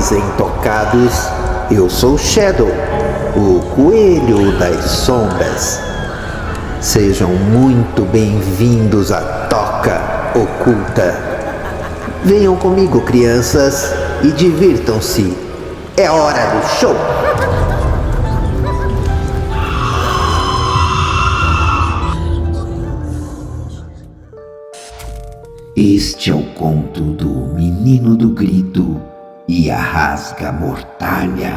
Saudações intocados, eu sou Shadow, o Coelho das Sombras. Sejam muito bem-vindos à Toca Oculta. Venham comigo, crianças, e divirtam-se. É hora do show! Este é o conto do Menino do Grito e a Rasga-Mortalha.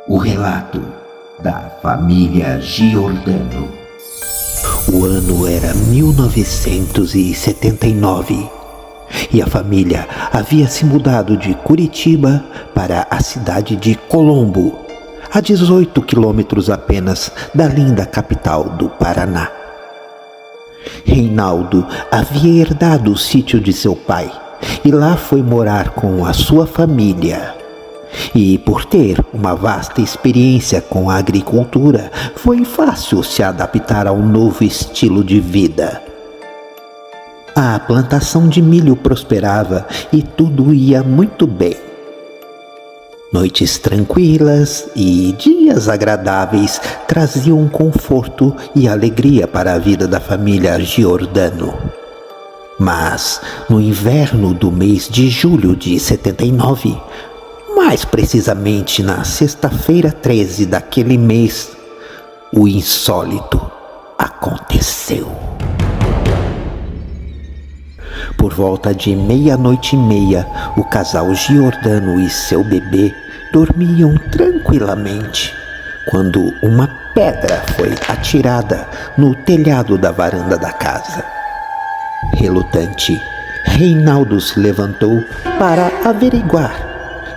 O relato da família Giordano. O ano era 1979 e a família havia se mudado de Curitiba para a cidade de Colombo, a 18 quilômetros apenas da linda capital do Paraná. Reinaldo havia herdado o sítio de seu pai e lá foi morar com a sua família. E por ter uma vasta experiência com a agricultura, foi fácil se adaptar ao novo estilo de vida. A plantação de milho prosperava e tudo ia muito bem. Noites tranquilas e dias agradáveis traziam conforto e alegria para a vida da família Giordano. Mas no inverno do mês de julho de 79, mais precisamente na sexta-feira 13 daquele mês, o insólito aconteceu. Por volta de 00:30, o casal Giordano e seu bebê dormiam tranquilamente, quando uma pedra foi atirada no telhado da varanda da casa. Relutante, Reinaldo se levantou para averiguar,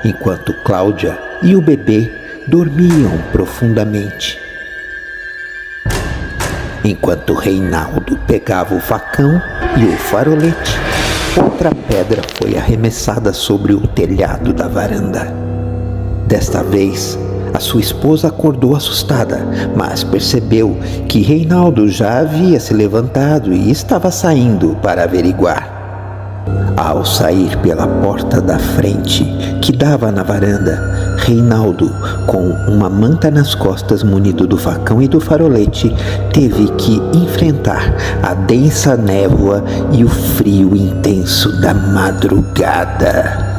enquanto Cláudia e o bebê dormiam profundamente. Enquanto Reinaldo pegava o facão e o farolete, outra pedra foi arremessada sobre o telhado da varanda. Desta vez, a sua esposa acordou assustada, mas percebeu que Reinaldo já havia se levantado e estava saindo para averiguar. Ao sair pela porta da frente, que dava na varanda, Reinaldo, com uma manta nas costas munido do facão e do farolete, teve que enfrentar a densa névoa e o frio intenso da madrugada.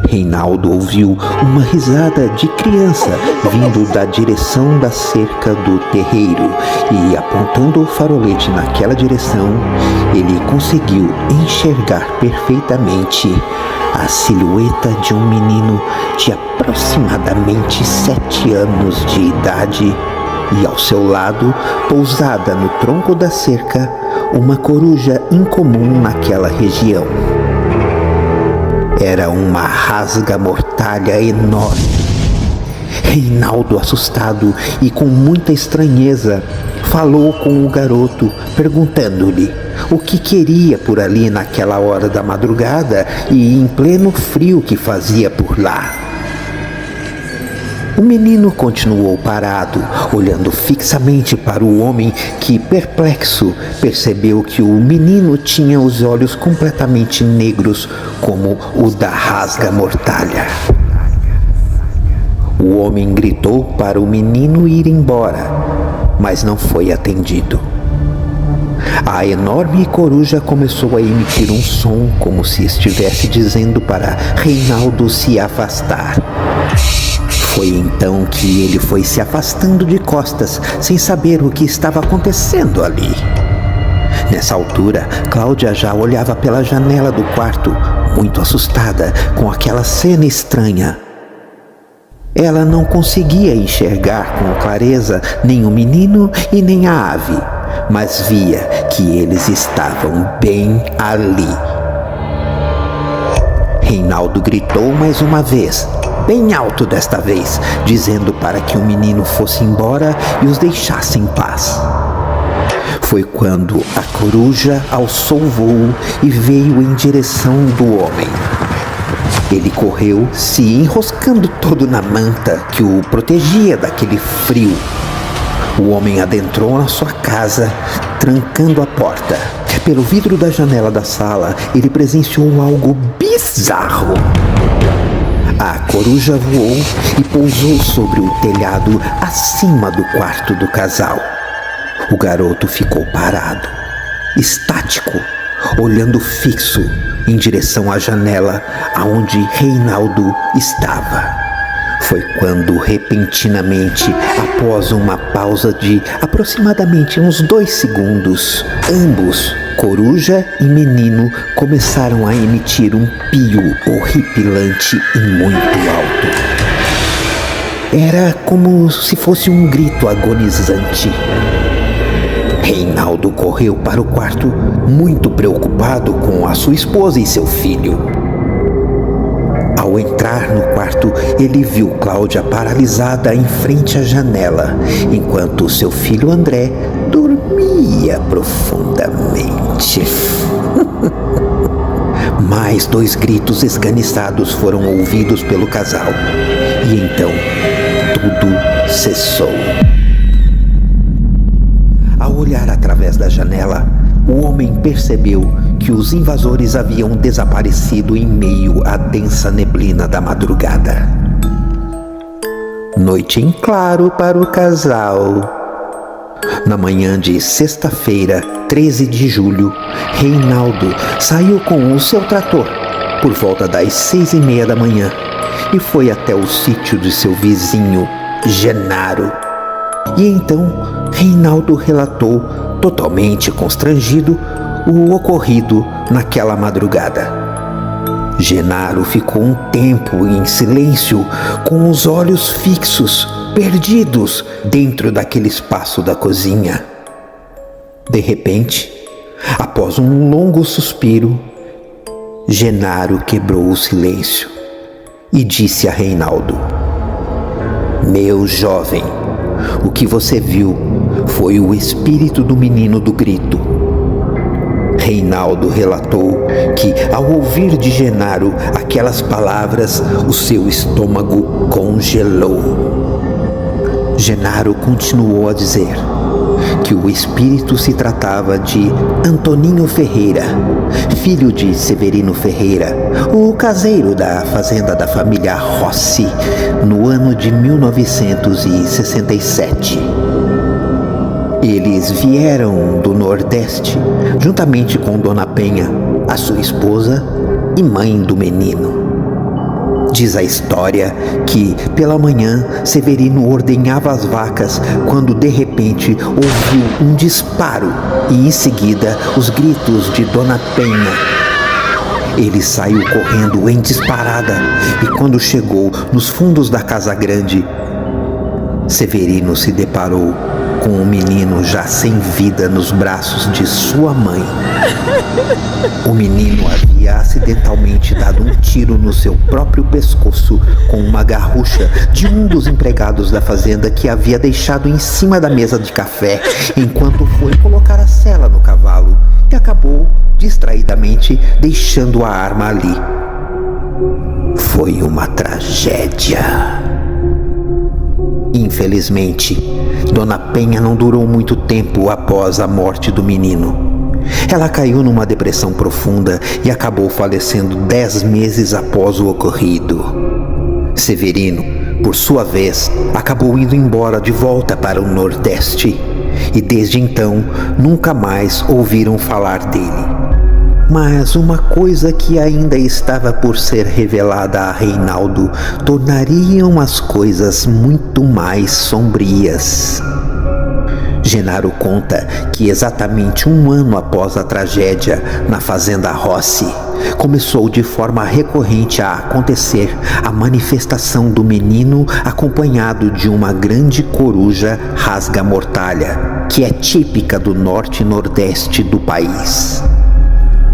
Reinaldo ouviu uma risada de criança vindo da direção da cerca do terreiro e, apontando o farolete naquela direção, ele conseguiu enxergar perfeitamente a silhueta de um menino de aproximadamente 7 anos de idade e, ao seu lado, pousada no tronco da cerca, uma coruja incomum naquela região. Era uma rasga-mortalha enorme. Reinaldo, assustado e com muita estranheza, falou com o garoto, perguntando-lhe o que queria por ali naquela hora da madrugada e em pleno frio que fazia por lá. O menino continuou parado, olhando fixamente para o homem que, perplexo, percebeu que o menino tinha os olhos completamente negros como o da rasga-mortalha. O homem gritou para o menino ir embora, mas não foi atendido. A enorme coruja começou a emitir um som como se estivesse dizendo para Reinaldo se afastar. Foi então que ele foi se afastando de costas, sem saber o que estava acontecendo ali. Nessa altura, Cláudia já olhava pela janela do quarto, muito assustada com aquela cena estranha. Ela não conseguia enxergar com clareza nem o menino e nem a ave, mas via que eles estavam bem ali. Reinaldo gritou mais uma vez, bem alto desta vez, dizendo para que o menino fosse embora e os deixasse em paz. Foi quando a coruja alçou o voo e veio em direção do homem. Ele correu, se enroscando todo na manta que o protegia daquele frio. O homem adentrou na sua casa, trancando a porta. Pelo vidro da janela da sala, ele presenciou algo bizarro. A coruja voou e pousou sobre o telhado acima do quarto do casal. O garoto ficou parado, estático, olhando fixo em direção à janela aonde Reinaldo estava. Foi quando, repentinamente, após uma pausa de aproximadamente uns 2 segundos, ambos, coruja e menino, começaram a emitir um pio horripilante e muito alto. Era como se fosse um grito agonizante. Reinaldo correu para o quarto, muito preocupado com a sua esposa e seu filho. Ao entrar no quarto, ele viu Cláudia paralisada em frente à janela, enquanto seu filho André dormia profundamente. Mais 2 gritos esganiçados foram ouvidos pelo casal, e então tudo cessou. Ao olhar através da janela, o homem percebeu que os invasores haviam desaparecido em meio à densa neblina da madrugada. Noite em claro para o casal. Na manhã de sexta-feira, 13 de julho, Reinaldo saiu com o seu trator por volta das 6:30 da manhã e foi até o sítio de seu vizinho, Genaro. E então Reinaldo relatou, totalmente constrangido, o ocorrido naquela madrugada. Genaro ficou um tempo em silêncio, com os olhos fixos, perdidos dentro daquele espaço da cozinha. De repente, após um longo suspiro, Genaro quebrou o silêncio e disse a Reinaldo: "Meu jovem, o que você viu foi o espírito do menino do grito." Reinaldo relatou que, ao ouvir de Genaro aquelas palavras, o seu estômago congelou. Genaro continuou a dizer que o espírito se tratava de Antoninho Ferreira, filho de Severino Ferreira, o caseiro da fazenda da família Rossi, no ano de 1967. Eles vieram do Nordeste, juntamente com Dona Penha, a sua esposa e mãe do menino. Diz a história que, pela manhã, Severino ordenhava as vacas quando, de repente, ouviu um disparo e, em seguida, os gritos de Dona Penha. Ele saiu correndo em disparada e, quando chegou nos fundos da casa grande, Severino se deparou com o menino já sem vida nos braços de sua mãe. O menino havia acidentalmente dado um tiro no seu próprio pescoço com uma garrucha de um dos empregados da fazenda que havia deixado em cima da mesa de café enquanto foi colocar a sela no cavalo e acabou distraidamente deixando a arma ali. Foi uma tragédia. Infelizmente, Dona Penha não durou muito tempo após a morte do menino. Ela caiu numa depressão profunda e acabou falecendo 10 meses após o ocorrido. Severino, por sua vez, acabou indo embora de volta para o Nordeste e desde então nunca mais ouviram falar dele. Mas uma coisa que ainda estava por ser revelada a Reinaldo tornariam as coisas muito mais sombrias. Genaro conta que exatamente 1 ano após a tragédia na fazenda Rossi, começou de forma recorrente a acontecer a manifestação do menino acompanhado de uma grande coruja rasga-mortalha, que é típica do norte e nordeste do país.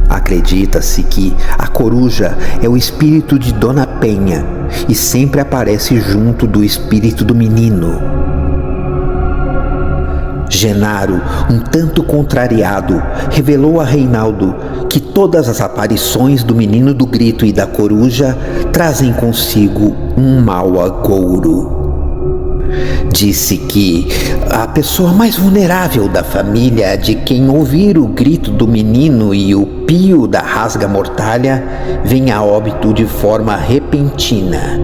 Acredita-se que a coruja é o espírito de Dona Penha e sempre aparece junto do espírito do menino. Genaro, um tanto contrariado, revelou a Reinaldo que todas as aparições do menino do grito e da coruja trazem consigo um mau agouro. disse que a pessoa mais vulnerável da família, de quem ouvir o grito do menino e o pio da rasga-mortalha, vem a óbito de forma repentina.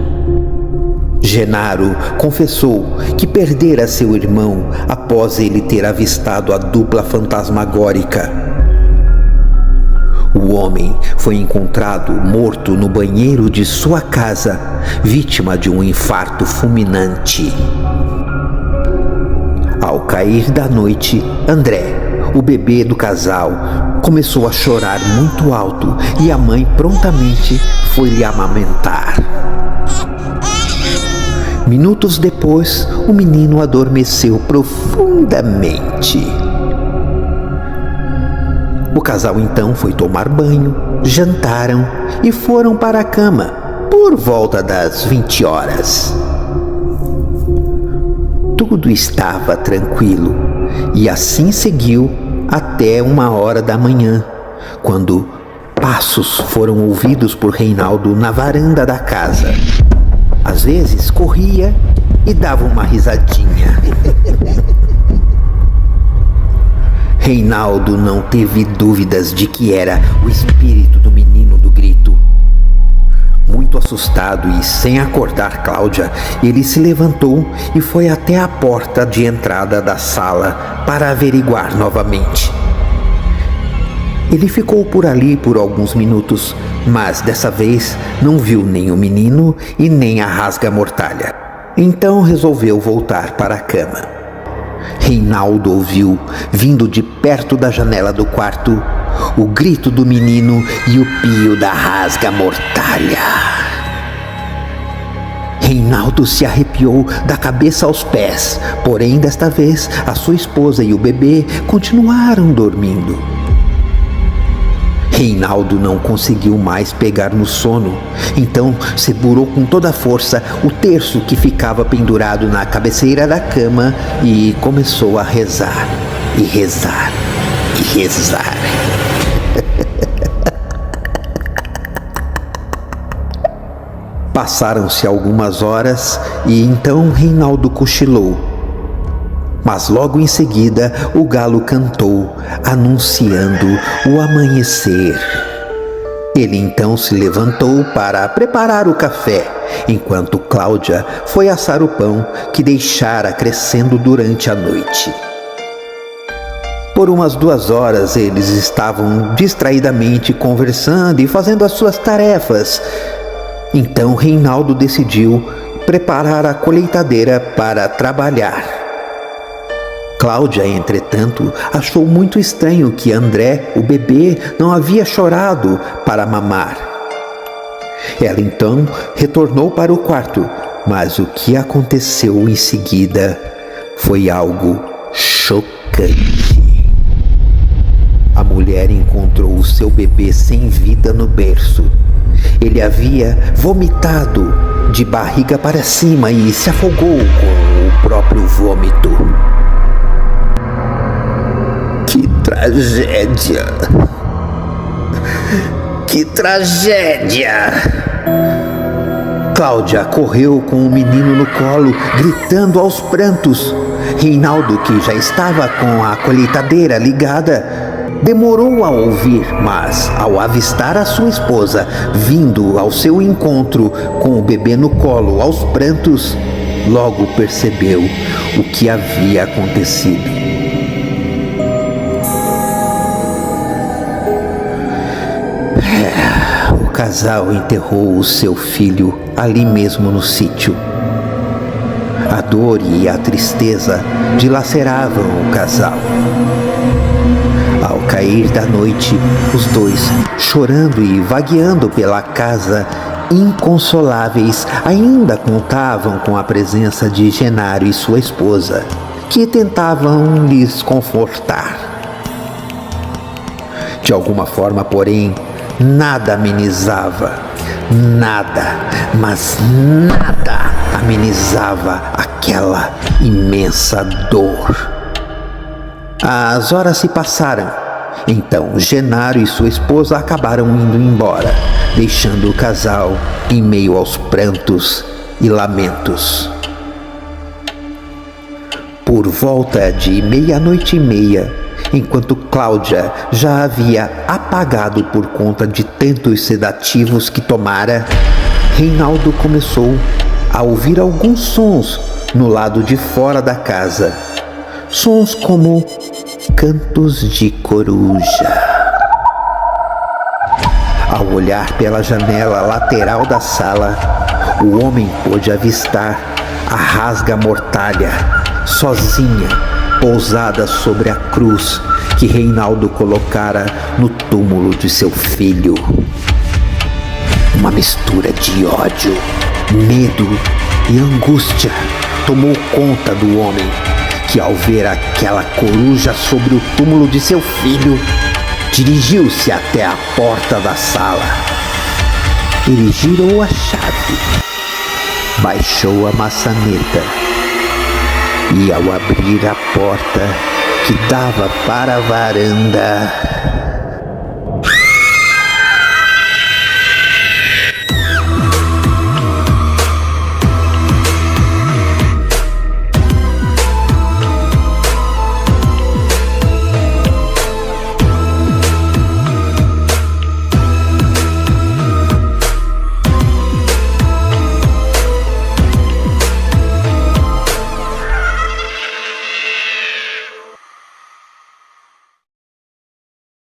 Genaro confessou que perdera seu irmão após ele ter avistado a dupla fantasmagórica. O homem foi encontrado morto no banheiro de sua casa, vítima de um infarto fulminante. Ao cair da noite, André, o bebê do casal, começou a chorar muito alto e a mãe prontamente foi lhe amamentar. Minutos depois, o menino adormeceu profundamente. O casal então foi tomar banho, jantaram e foram para a cama por volta das 20 horas. Tudo estava tranquilo e assim seguiu até 1h da manhã, quando passos foram ouvidos por Reinaldo na varanda da casa. Às vezes corria e dava uma risadinha. Reinaldo não teve dúvidas de que era o espírito do menino do grito. Muito assustado e sem acordar Cláudia, ele se levantou e foi até a porta de entrada da sala para averiguar novamente. Ele ficou por ali por alguns minutos, mas dessa vez não viu nem o menino e nem a rasga-mortalha. Então resolveu voltar para a cama. Reinaldo ouviu, vindo de perto da janela do quarto, o grito do menino e o pio da rasga-mortalha. Reinaldo se arrepiou da cabeça aos pés, porém desta vez a sua esposa e o bebê continuaram dormindo. Reinaldo não conseguiu mais pegar no sono, então segurou com toda a força o terço que ficava pendurado na cabeceira da cama e começou a rezar, e rezar, e rezar. Passaram-se algumas horas e então Reinaldo cochilou. Mas logo em seguida o galo cantou, anunciando o amanhecer. Ele então se levantou para preparar o café, enquanto Cláudia foi assar o pão que deixara crescendo durante a noite. Por umas 2 horas eles estavam distraidamente conversando e fazendo as suas tarefas. Então Reinaldo decidiu preparar a colheitadeira para trabalhar. Cláudia, entretanto, achou muito estranho que André, o bebê, não havia chorado para mamar. Ela então retornou para o quarto, mas o que aconteceu em seguida foi algo chocante. A mulher encontrou o seu bebê sem vida no berço. Ele havia vomitado de barriga para cima e se afogou com o próprio vômito. Que tragédia! Que tragédia! Cláudia correu com o menino no colo, gritando aos prantos. Reinaldo, que já estava com a colheitadeira ligada, demorou a ouvir, mas ao avistar a sua esposa vindo ao seu encontro com o bebê no colo aos prantos, logo percebeu o que havia acontecido. O casal enterrou o seu filho ali mesmo no sítio. A dor e a tristeza dilaceravam o casal. Ao cair da noite, os dois, chorando e vagueando pela casa, inconsoláveis, ainda contavam com a presença de Genaro e sua esposa, que tentavam lhes confortar. De alguma forma, porém, nada amenizava, nada, mas nada amenizava aquela imensa dor. As horas se passaram. Então Genaro e sua esposa acabaram indo embora, deixando o casal em meio aos prantos e lamentos. Por volta de 00:30, enquanto Cláudia já havia apagado por conta de tantos sedativos que tomara, Reinaldo começou a ouvir alguns sons no lado de fora da casa. Sons como cantos de coruja. Ao olhar pela janela lateral da sala, o homem pôde avistar a rasga-mortalha, sozinha, pousada sobre a cruz que Reinaldo colocara no túmulo de seu filho. Uma mistura de ódio, medo e angústia tomou conta do homem, que ao ver aquela coruja sobre o túmulo de seu filho, dirigiu-se até a porta da sala. Ele girou a chave, baixou a maçaneta e, ao abrir a porta que dava para a varanda,